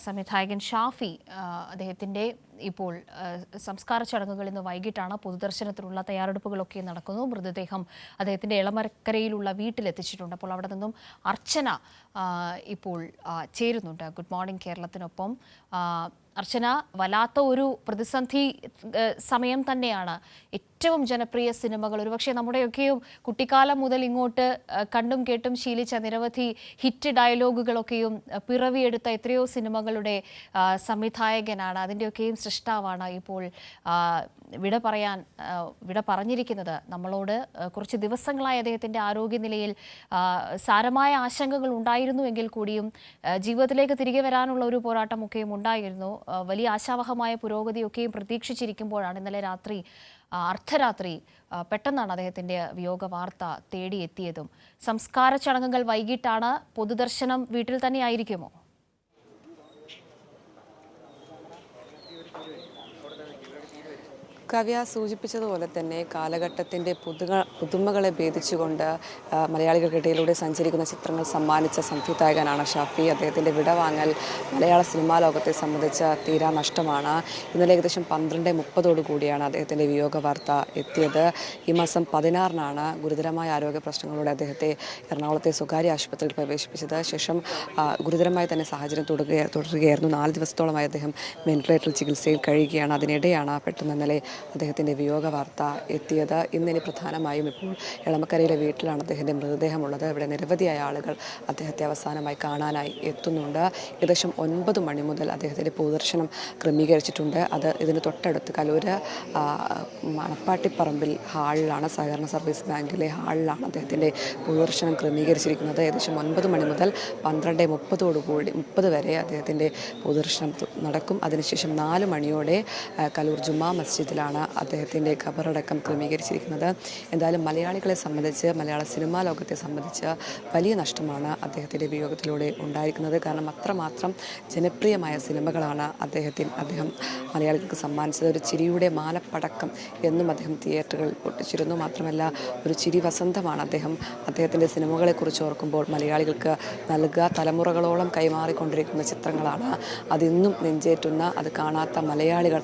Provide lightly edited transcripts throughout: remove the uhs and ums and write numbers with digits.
സംവിധായകൻ ഷാഫി അദ്ദേഹത്തിൻ്റെ ഇപ്പോൾ സംസ്കാര ചടങ്ങുകൾ ഇന്ന് വൈകിട്ടാണ്. പൊതുദർശനത്തിനുള്ള തയ്യാറെടുപ്പുകളൊക്കെ നടക്കുന്നു. മൃതദേഹം അദ്ദേഹത്തിൻ്റെ എളമരക്കരയിലുള്ള വീട്ടിലെത്തിച്ചിട്ടുണ്ട്. അപ്പോൾ അവിടെ നിന്നും അർച്ചന ഇപ്പോൾ ചേരുന്നുണ്ട്. Good morning കേരളത്തിനൊപ്പം. അർച്ചന, വല്ലാത്ത ഒരു പ്രതിസന്ധി സമയം തന്നെയാണ്. ഏറ്റവും ജനപ്രിയ സിനിമകൾ, ഒരുപക്ഷെ നമ്മുടെയൊക്കെയും കുട്ടിക്കാലം മുതൽ ഇങ്ങോട്ട് കണ്ടും കേട്ടും ശീലിച്ച നിരവധി ഹിറ്റ് ഡയലോഗുകളൊക്കെയും പിറവിയെടുത്ത എത്രയോ സിനിമകളുടെ സംവിധായകനാണ്, അതിൻ്റെയൊക്കെയും സൃഷ്ടാവാണ് ഇപ്പോൾ വിട പറഞ്ഞിരിക്കുന്നത് നമ്മളോട്. കുറച്ച് ദിവസങ്ങളായി അദ്ദേഹത്തിൻ്റെ ആരോഗ്യനിലയിൽ സാരമായ ആശങ്കകൾ ഉണ്ടായിരുന്നുവെങ്കിൽ കൂടിയും ജീവിതത്തിലേക്ക് തിരികെ വരാനുള്ള ഒരു പോരാട്ടമൊക്കെയും ഉണ്ടായിരുന്നു. വലിയ ആശാവഹമായ പുരോഗതിയൊക്കെയും പ്രതീക്ഷിച്ചിരിക്കുമ്പോഴാണ് ഇന്നലെ രാത്രി അർദ്ധരാത്രി പെട്ടെന്നാണ് അദ്ദേഹത്തിൻ്റെ വിയോഗ വാർത്ത തേടിയെത്തിയതും. സംസ്കാര ചടങ്ങുകൾ വൈകിട്ടാണ്. പൊതുദർശനം വീട്ടിൽ തന്നെ ആയിരിക്കുമോ? കവ്യ സൂചിപ്പിച്ചതുപോലെ തന്നെ കാലഘട്ടത്തിൻ്റെ പുതുമകളെ ഭേദിച്ചുകൊണ്ട് മലയാളികൾക്കിടയിലൂടെ സഞ്ചരിക്കുന്ന ചിത്രങ്ങൾ സമ്മാനിച്ച സംവിധായകനാണ് ഷാഫി. അദ്ദേഹത്തിൻ്റെ വിടവാങ്ങൽ മലയാള സിനിമാ ലോകത്തെ സംബന്ധിച്ച തീരാ നഷ്ടമാണ്. ഇന്നലെ ഏകദേശം 12:30 കൂടിയാണ് അദ്ദേഹത്തിൻ്റെ വിയോഗ വാർത്ത എത്തിയത്. ഈ മാസം 16-നാണ് ഗുരുതരമായ ആരോഗ്യ പ്രശ്നങ്ങളോടെ അദ്ദേഹത്തെ എറണാകുളത്തെ സ്വകാര്യ ആശുപത്രിയിൽ പ്രവേശിപ്പിച്ചത്. ശേഷം ഗുരുതരമായി തന്നെ സാഹചര്യം തുടരുകയായിരുന്നു. 4 ദിവസത്തോളമായി അദ്ദേഹം വെന്റിലേറ്ററിൽ ചികിത്സയിൽ കഴിയുകയാണ്. അതിനിടെയാണ് പെട്ടെന്ന് ഇന്നലെ അദ്ദേഹത്തിൻ്റെ വിയോഗ വാർത്ത എത്തിയത്. ഇന്നിനി പ്രധാനമായും ഇപ്പോൾ എളമക്കരയിലെ വീട്ടിലാണ് അദ്ദേഹത്തിൻ്റെ മൃതദേഹമുള്ളത്. ഇവിടെ നിരവധിയായ ആളുകൾ അദ്ദേഹത്തെ അവസാനമായി കാണാനായി എത്തുന്നുണ്ട്. ഏകദേശം 9 മണി മുതൽ അദ്ദേഹത്തിൻ്റെ പൊതുദർശനം ക്രമീകരിച്ചിട്ടുണ്ട്. അത് ഇതിന് തൊട്ടടുത്ത് കലൂര് മണപ്പാട്ടിപ്പറമ്പിൽ ഹാളിലാണ്, സഹകരണ സർവീസ് ബാങ്കിലെ ഹാളിലാണ് അദ്ദേഹത്തിൻ്റെ പൊതുദർശനം ക്രമീകരിച്ചിരിക്കുന്നത്. ഏകദേശം 9 മണി മുതൽ 12:30 വരെ അദ്ദേഹത്തിൻ്റെ പൊതുദർശനം നടക്കും. അതിനുശേഷം 4 മണിയോടെ കലൂർ ജുമാ മസ്ജിദിലാണ് അദ്ദേഹത്തിൻ്റെ ഖബറടക്കം ക്രമീകരിച്ചിരിക്കുന്നത്. എന്തായാലും മലയാളികളെ സംബന്ധിച്ച്, മലയാള സിനിമാ ലോകത്തെ സംബന്ധിച്ച് വലിയ നഷ്ടമാണ് അദ്ദേഹത്തിൻ്റെ വിയോഗത്തിലൂടെ ഉണ്ടായിരിക്കുന്നത്. കാരണം അത്രമാത്രം ജനപ്രിയമായ സിനിമകളാണ് അദ്ദേഹം മലയാളികൾക്ക് സമ്മാനിച്ചത്. ഒരു ചിരിയുടെ മാലപ്പടക്കം എന്നും അദ്ദേഹം തിയേറ്ററുകളിൽ പൊട്ടിച്ചിരുന്നു. മാത്രമല്ല ഒരു ചിരി വസന്തമാണ് അദ്ദേഹത്തിൻ്റെ സിനിമകളെക്കുറിച്ച് ഓർക്കുമ്പോൾ മലയാളികൾക്ക് നൽകുക. തലമുറകളോളം കൈമാറിക്കൊണ്ടിരിക്കുന്ന ചിത്രങ്ങളാണ്. അതിന്നും നെഞ്ചേറ്റുന്ന, അത് കാണാത്ത മലയാളികൾ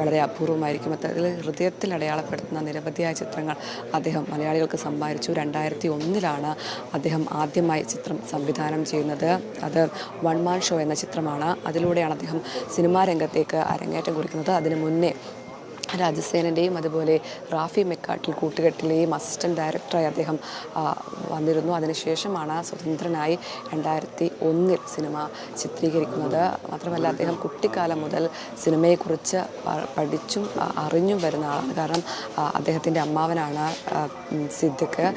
വളരെ അപൂർവമായിരിക്കും. അതിൽ ഹൃദയത്തിൽ അടയാളപ്പെടുത്തുന്ന നിരവധിയായ ചിത്രങ്ങൾ അദ്ദേഹം മലയാളികൾക്ക് സമ്മാനിച്ചു. 2001-ലാണ് അദ്ദേഹം ആദ്യമായി ചിത്രം സംവിധാനം ചെയ്യുന്നത്. അത് വൺ മാൻ ഷോ എന്ന ചിത്രമാണ്. അതിലൂടെയാണ് അദ്ദേഹം സിനിമാ രംഗത്തേക്ക് അരങ്ങേറ്റം കുറിക്കുന്നത്. അതിനു മുന്നേ രാജസേനൻ്റെയും അതുപോലെ റാഫി മെക്കാട്ടിൽ കൂട്ടുകെട്ടിലെയും അസിസ്റ്റൻറ്റ് ഡയറക്ടറായി അദ്ദേഹം വന്നിരുന്നു. അതിനുശേഷമാണ് സ്വതന്ത്രനായി 2001 സിനിമ ചിത്രീകരിക്കുന്നത്. മാത്രമല്ല അദ്ദേഹം കുട്ടിക്കാലം മുതൽ സിനിമയെക്കുറിച്ച് പഠിച്ചും അറിഞ്ഞും വരുന്ന ആളാണ്. കാരണം അദ്ദേഹത്തിൻ്റെ അമ്മാവനാണ് സിദ്ദിഖ്,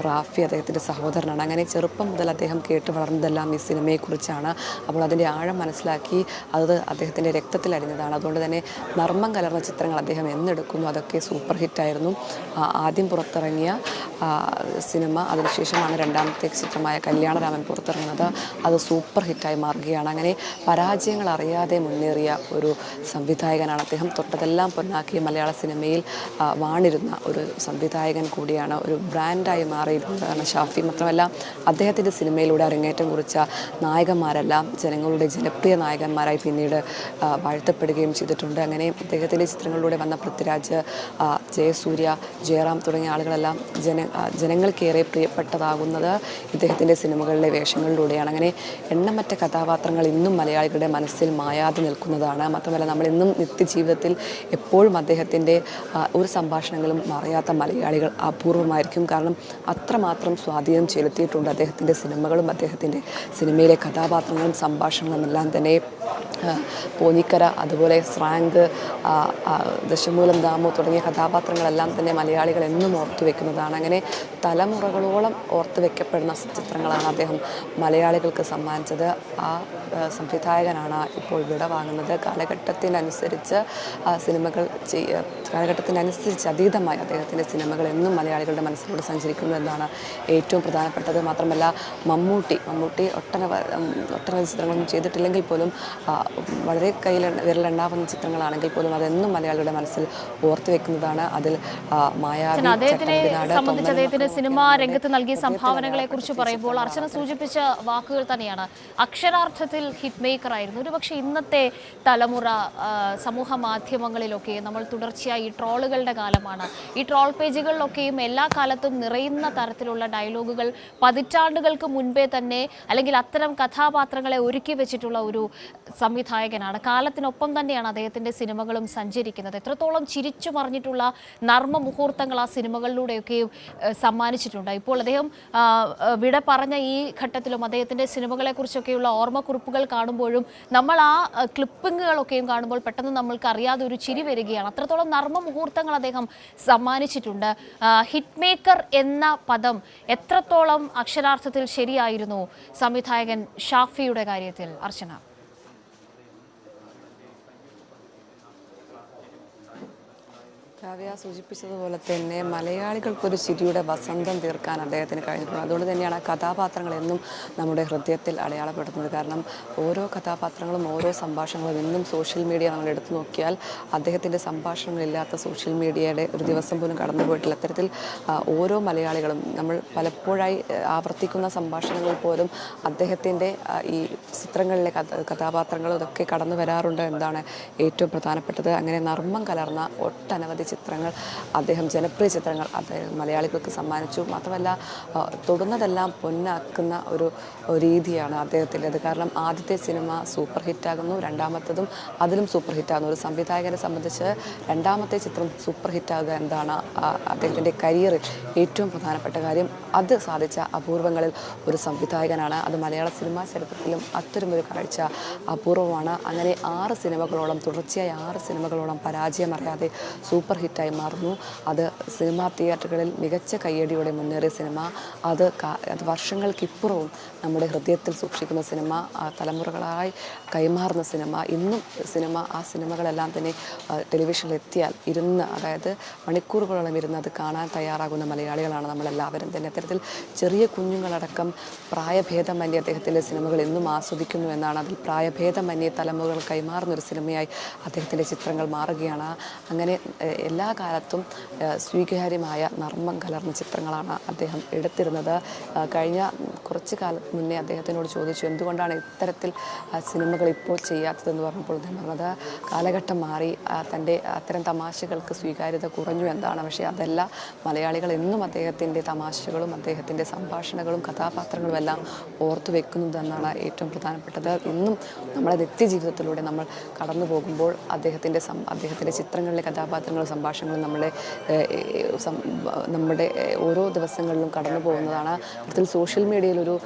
റാഫി അദ്ദേഹത്തിൻ്റെ സഹോദരനാണ്. അങ്ങനെ ചെറുപ്പം മുതൽ അദ്ദേഹം കേട്ട് വളർന്നതെല്ലാം ഈ സിനിമയെക്കുറിച്ചാണ്. അപ്പോൾ അതിൻ്റെ ആഴം മനസ്സിലാക്കി അത് അദ്ദേഹത്തിൻ്റെ രക്തത്തിൽ അരിഞ്ഞതാണ്. അതുകൊണ്ട് തന്നെ നർമ്മം കലർന്ന ചിത്രങ്ങൾ അദ്ദേഹം എന്നെടുക്കുന്നു. അതൊക്കെ സൂപ്പർ ഹിറ്റായിരുന്നു. ആദ്യം പുറത്തിറങ്ങിയ സിനിമ, അതിനുശേഷമാണ് രണ്ടാമത്തെ ചിത്രമായ കല്യാണരാമൻ പുറത്തിറങ്ങുന്നത്. അത് സൂപ്പർ ഹിറ്റായി മാറുകയാണ്. അങ്ങനെ പരാജയങ്ങൾ അറിയാതെ മുന്നേറിയ ഒരു സംവിധായകനാണ് അദ്ദേഹം. തൊട്ടതെല്ലാം പൊന്നാക്കി മലയാള സിനിമയിൽ വാണിരുന്ന ഒരു സംവിധായകൻ കൂടിയാണ്. ഒരു ബ്രാൻഡായി മാറിയിരുന്നതാണ് ഷാഫി. മാത്രമല്ല അദ്ദേഹത്തിൻ്റെ സിനിമയിലൂടെ അരങ്ങേറ്റം കുറിച്ച നായകന്മാരെല്ലാം ജനങ്ങളുടെ ജനപ്രിയ നായകന്മാരായി പിന്നീട് വാഴ്ത്തപ്പെടുകയും ചെയ്തിട്ടുണ്ട്. അങ്ങനെ അദ്ദേഹത്തിൻ്റെ ചിത്രങ്ങളിലൂടെ വന്ന പൃഥ്വിരാജ്, ജയസൂര്യ, ജയറാം തുടങ്ങിയ ആളുകളെല്ലാം ജനങ്ങൾക്കേറെ പ്രിയപ്പെട്ടതാകുന്നത് ഇദ്ദേഹത്തിൻ്റെ സിനിമകളിലെ വേഷങ്ങളിലൂടെയാണ്. അങ്ങനെ എണ്ണമറ്റ കഥാപാത്രങ്ങൾ ഇന്നും മലയാളികളുടെ മനസ്സിൽ മായാതെ നിൽക്കുന്നതാണ്. മാത്രമല്ല നമ്മളിന്നും നിത്യജീവിതത്തിൽ എപ്പോഴും അദ്ദേഹത്തിൻ്റെ ഒരു സംഭാഷണങ്ങളും മറയാത്ത മലയാളികൾ അപൂർവമായിരിക്കും. കാരണം അത്രമാത്രം സ്വാധീനം ചെലുത്തിയിട്ടുണ്ട് അദ്ദേഹത്തിൻ്റെ സിനിമകളും അദ്ദേഹത്തിൻ്റെ സിനിമയിലെ കഥാപാത്രങ്ങളും സംഭാഷണങ്ങളും എല്ലാം തന്നെ. പോഞ്ഞിക്കര, അതുപോലെ സ്രാങ്ക്, ദശമൂലം ദാമു തുടങ്ങിയ കഥാപാത്രങ്ങളെല്ലാം തന്നെ മലയാളികൾ എന്നും ഓർത്തു വെക്കുന്നതാണ്. അങ്ങനെ തലമുറകളോളം ഓർത്തു വെക്കപ്പെടുന്ന ചിത്രങ്ങളാണ് അദ്ദേഹം മലയാളികൾക്ക് സമ്മാനിച്ചത്. ആ സംവിധായകനാണ് ഇപ്പോൾ വിടവാങ്ങുന്നത്. കാലഘട്ടത്തിനനുസരിച്ച് അതീതമായി അദ്ദേഹത്തിൻ്റെ സിനിമകൾ എന്നും മലയാളികളുടെ മനസ്സിലൂടെ സഞ്ചരിക്കുന്നു എന്നതാണ് ഏറ്റവും പ്രധാനപ്പെട്ടത്. മാത്രമല്ല മമ്മൂട്ടി ഒട്ടനവധി ചിത്രങ്ങളൊന്നും ചെയ്തിട്ടില്ലെങ്കിൽ പോലും വളരെ വിരലെണ്ണാവുന്ന ചിത്രങ്ങളാണെങ്കിൽ പോലും അതെന്നും മലയാളികളുടെ മനസ്സിൽ ഓർത്തു വെക്കുന്നതാണ്. അതിൽ അദ്ദേഹത്തിനെ സംബന്ധിച്ച് അദ്ദേഹത്തിന്റെ സിനിമാ രംഗത്ത് നൽകിയ സംഭാവനകളെ കുറിച്ച് പറയുമ്പോൾ അർച്ചന സൂചിപ്പിച്ച വാക്കുകൾ തന്നെയാണ്. അക്ഷരാർത്ഥത്തിൽ ഹിറ്റ് മേക്കർ ആയിരുന്നു. ഒരുപക്ഷെ ഇന്നത്തെ തലമുറ സമൂഹ മാധ്യമങ്ങളിലൊക്കെ നമ്മൾ തുടർച്ചയായി ഈ ട്രോളുകളുടെ കാലമാണ്. ഈ ട്രോൾ പേജുകളിലൊക്കെയും എല്ലാ കാലത്തും നിറയുന്ന തരത്തിലുള്ള ഡയലോഗുകൾ പതിറ്റാണ്ടുകൾക്ക് മുൻപേ തന്നെ അല്ലെങ്കിൽ അത്തരം കഥാപാത്രങ്ങളെ ഒരുക്കി വെച്ചിട്ടുള്ള ഒരു സംവിധായകനാണ്. കാലത്തിനൊപ്പം തന്നെയാണ് അദ്ദേഹത്തിൻ്റെ സിനിമകളും സഞ്ചരിക്കുന്നത്. എത്രത്തോളം ചിരിച്ചു മറിഞ്ഞിട്ടുള്ള നർമ്മ മുഹൂർത്തങ്ങൾ ആ സിനിമകളിലൂടെയൊക്കെയും സമ്മാനിച്ചിട്ടുണ്ട്. ഇപ്പോൾ അദ്ദേഹം വിട പറഞ്ഞ ഈ ഘട്ടത്തിലും അദ്ദേഹത്തിൻ്റെ സിനിമകളെക്കുറിച്ചൊക്കെയുള്ള ഓർമ്മക്കുറിപ്പുകൾ കാണുമ്പോഴും നമ്മൾ ആ ക്ലിപ്പിങ്ങുകളൊക്കെയും കാണുമ്പോൾ പെട്ടെന്ന് നമ്മൾക്ക് അറിയാതെ ഒരു ചിരി വരികയാണ്. അത്രത്തോളം നർമ്മ മുഹൂർത്തങ്ങൾ അദ്ദേഹം സമ്മാനിച്ചിട്ടുണ്ട്. ഹിറ്റ് മേക്കർ എന്ന പദം എത്രത്തോളം അക്ഷരാർത്ഥത്തിൽ ശരിയായിരുന്നു സംവിധായകൻ ഷാഫിയുടെ കാര്യത്തിൽ അർച്ചന? കാവ്യ സൂചിപ്പിച്ചതുപോലെ തന്നെ മലയാളികൾക്കൊരു ചിരിയുടെ വസന്തം തീർക്കാൻ അദ്ദേഹത്തിന് കഴിഞ്ഞിട്ടുണ്ട്. അതുകൊണ്ട് തന്നെയാണ് ആ കഥാപാത്രങ്ങൾ എന്നും നമ്മുടെ ഹൃദയത്തിൽ അടയാളപ്പെടുത്തുന്നത്. കാരണം ഓരോ കഥാപാത്രങ്ങളും ഓരോ സംഭാഷണങ്ങളും ഇന്നും സോഷ്യൽ മീഡിയ നമ്മൾ എടുത്തു നോക്കിയാൽ അദ്ദേഹത്തിൻ്റെ സംഭാഷണങ്ങളില്ലാത്ത സോഷ്യൽ മീഡിയയുടെ ഒരു ദിവസം പോലും കടന്നു പോയിട്ടില്ല. അത്തരത്തിൽ ഓരോ മലയാളികളും നമ്മൾ പലപ്പോഴായി ആവർത്തിക്കുന്ന സംഭാഷണങ്ങൾ പോലും അദ്ദേഹത്തിൻ്റെ ഈ ചിത്രങ്ങളിലെ കഥാപാത്രങ്ങളും ഇതൊക്കെ കടന്നു വരാറുണ്ട് എന്നതാണ് ഏറ്റവും പ്രധാനപ്പെട്ടത്. അങ്ങനെ നർമ്മം കലർന്ന ഒട്ടനവധി ചിത്രങ്ങൾ അദ്ദേഹം ജനപ്രിയ ചിത്രങ്ങൾ അദ്ദേഹം മലയാളികൾക്ക് സമ്മാനിച്ചു. മാത്രമല്ല തൊടുന്നതെല്ലാം പൊന്നാക്കുന്ന ഒരു രീതിയാണ് അദ്ദേഹത്തിൻ്റെത്. കാരണം ആദ്യത്തെ സിനിമ സൂപ്പർ ഹിറ്റാകുന്നു, രണ്ടാമത്തതും അതിലും സൂപ്പർ ഹിറ്റാകുന്നു. ഒരു സംവിധായകനെ സംബന്ധിച്ച് രണ്ടാമത്തെ ചിത്രം സൂപ്പർ ഹിറ്റാകുക എന്താണ് അദ്ദേഹത്തിൻ്റെ കരിയറിൽ ഏറ്റവും പ്രധാനപ്പെട്ട കാര്യം. അത് സാധിച്ച അപൂർവങ്ങളിൽ ഒരു സംവിധായകനാണ്. അത് മലയാള സിനിമാ ചരിത്രത്തിലും അത്തരമൊരു കാഴ്ച അപൂർവമാണ്. അങ്ങനെ 6 സിനിമകളോളം തുടർച്ചയായി 6 സിനിമകളോളം പരാജയമറിയാതെ സൂപ്പർ ഹിറ്റായി മാറുന്നു. അത് സിനിമാ തിയേറ്ററുകളിൽ മികച്ച കയ്യടിയോടെ മുന്നേറിയ സിനിമ, അത് വർഷങ്ങൾക്കിപ്പുറവും നമ്മുടെ ഹൃദയത്തിൽ സൂക്ഷിക്കുന്ന സിനിമ, തലമുറകളായി കൈമാറുന്ന സിനിമ. ഇന്നും ആ സിനിമകളെല്ലാം തന്നെ ടെലിവിഷനിൽ എത്തിയാൽ അതായത് മണിക്കൂറുകളോളം ഇരുന്ന് അത് കാണാൻ തയ്യാറാകുന്ന മലയാളികളാണ് നമ്മളെല്ലാവരും തന്നെ. അത്തരത്തിൽ ചെറിയ കുഞ്ഞുങ്ങളടക്കം പ്രായഭേദമന്യേ അദ്ദേഹത്തിൻ്റെ സിനിമകൾ എന്നും ആസ്വദിക്കുന്നു എന്നാണ്. അതിൽ പ്രായഭേദമന്യേ തലമുറകൾ കൈമാറുന്ന ഒരു സിനിമയായി അദ്ദേഹത്തിൻ്റെ ചിത്രങ്ങൾ മാറുകയാണ്. അങ്ങനെ എല്ലാ കാലത്തും സ്വീകാര്യമായ നർമ്മം കലർന്ന ചിത്രങ്ങളാണ് അദ്ദേഹം എടുത്തിരുന്നത്. കഴിഞ്ഞ കുറച്ച് കാലം മുന്നേ അദ്ദേഹത്തിനോട് ചോദിച്ചു എന്തുകൊണ്ടാണ് ഇത്തരത്തിൽ സിനിമകൾ ഇപ്പോൾ ചെയ്യാത്തതെന്ന് പറഞ്ഞപ്പോൾ അദ്ദേഹം പറഞ്ഞത് കാലഘട്ടം മാറി, തൻ്റെ അത്തരം തമാശകൾക്ക് സ്വീകാര്യത കുറഞ്ഞു എന്നാണ്. പക്ഷേ അതല്ല, മലയാളികൾ എന്നും അദ്ദേഹത്തിൻ്റെ തമാശകളും അദ്ദേഹത്തിൻ്റെ സംഭാഷണങ്ങളും കഥാപാത്രങ്ങളും എല്ലാം ഓർത്തു വെക്കുന്നതെന്നാണ് ഏറ്റവും പ്രധാനപ്പെട്ടത്. ഇന്നും നമ്മുടെ നിത്യജീവിതത്തിലൂടെ നമ്മൾ കടന്നു പോകുമ്പോൾ അദ്ദേഹത്തിൻ്റെ ചിത്രങ്ങളിലെ കഥാപാത്രങ്ങളും സംഭാഷണങ്ങളും നമ്മുടെ ഓരോ ദിവസങ്ങളിലും കടന്നു പോകുന്നതാണ്. അതിൽ സോഷ്യൽ മീഡിയയിലൊരു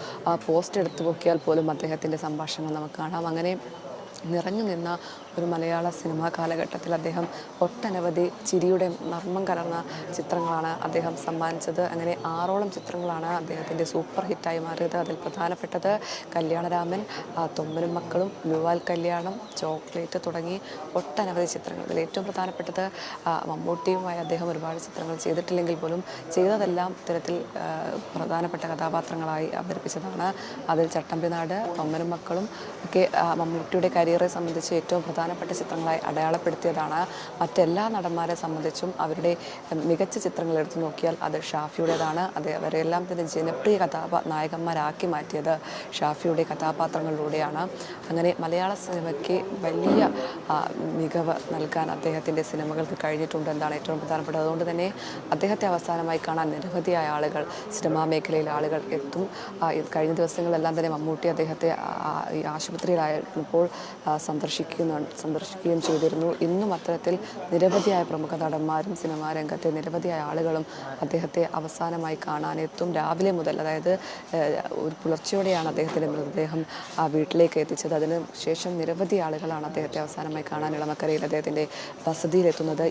പോസ്റ്റ് എടുത്തു നോക്കിയാൽ പോലും അദ്ദേഹത്തിൻ്റെ സംഭാഷണങ്ങൾ നമുക്ക് കാണാം. അങ്ങനെ നിറഞ്ഞു നിന്ന ഒരു മലയാള സിനിമാ കാലഘട്ടത്തിൽ അദ്ദേഹം ഒട്ടനവധി ചിരിയുടെ നർമ്മം കലർന്ന ചിത്രങ്ങളാണ് അദ്ദേഹം സമ്മാനിച്ചത്. അങ്ങനെ 6ഓളം ചിത്രങ്ങളാണ് അദ്ദേഹത്തിൻ്റെ സൂപ്പർ ഹിറ്റായി മാറിയത്. അതിൽ പ്രധാനപ്പെട്ടത് കല്യാണരാമൻ, തൊമ്മനും മക്കളും, ന്യൂവാൽ കല്യാണം, ചോക്ലേറ്റ് തുടങ്ങി ഒട്ടനവധി ചിത്രങ്ങൾ. ഇതിൽ ഏറ്റവും പ്രധാനപ്പെട്ടത് മമ്മൂട്ടിയുമായി അദ്ദേഹം ഒരുപാട് ചിത്രങ്ങൾ ചെയ്തിട്ടില്ലെങ്കിൽ പോലും ചെയ്തതെല്ലാം ഇത്തരത്തിൽ പ്രധാനപ്പെട്ട കഥാപാത്രങ്ങളായി അവതരിപ്പിച്ചതാണ്. അതിൽ ചട്ടമ്പിനാട്, തൊമ്മനും മക്കളും ഒക്കെ മമ്മൂട്ടിയുടെ കരിയറെ സംബന്ധിച്ച് ഏറ്റവും പ്രധാനപ്പെട്ട ചിത്രങ്ങളായി അടയാളപ്പെടുത്തിയതാണ്. മറ്റെല്ലാ നടന്മാരെ സംബന്ധിച്ചും അവരുടെ മികച്ച ചിത്രങ്ങൾ എടുത്തു നോക്കിയാൽ അത് ഷാഫിയുടേതാണ്. അവരെല്ലാം തന്നെ ജനപ്രിയ നായകന്മാരാക്കി മാറ്റിയത് ഷാഫിയുടെ കഥാപാത്രങ്ങളിലൂടെയാണ്. അങ്ങനെ മലയാള സിനിമയ്ക്ക് വലിയ മികവ് നൽകാൻ അദ്ദേഹത്തിൻ്റെ സിനിമകൾക്ക് കഴിഞ്ഞിട്ടുണ്ട് എന്നാണ് ഏറ്റവും പ്രധാനപ്പെട്ടത്. അതുകൊണ്ട് തന്നെ അദ്ദേഹത്തെ അവസാനമായി കാണാൻ നിരവധിയായ ആളുകൾ, സിനിമാ മേഖലയിലെ ആളുകൾ എത്തും. കഴിഞ്ഞ ദിവസങ്ങളെല്ലാം തന്നെ മമ്മൂട്ടി അദ്ദേഹത്തെ ആശുപത്രിയിലായപ്പോൾ സന്ദർശിക്കുകയും ചെയ്തിരുന്നു. ഇന്നും അത്തരത്തിൽ നിരവധിയായ പ്രമുഖ നടന്മാരും സിനിമാ രംഗത്തെ നിരവധിയായ ആളുകളും അദ്ദേഹത്തെ അവസാനമായി കാണാനെത്തും. രാവിലെ മുതൽ, അതായത് ഒരു പുലർച്ചയോടെയാണ് അദ്ദേഹത്തിൻ്റെ മൃതദേഹം വീട്ടിലേക്ക് എത്തിച്ചത്. അതിന് ശേഷം നിരവധി ആളുകളാണ് അദ്ദേഹത്തെ അവസാനമായി കാണാൻ ഇളമക്കരയിൽ അദ്ദേഹത്തിൻ്റെ വസതിയിലെത്തുന്നത്.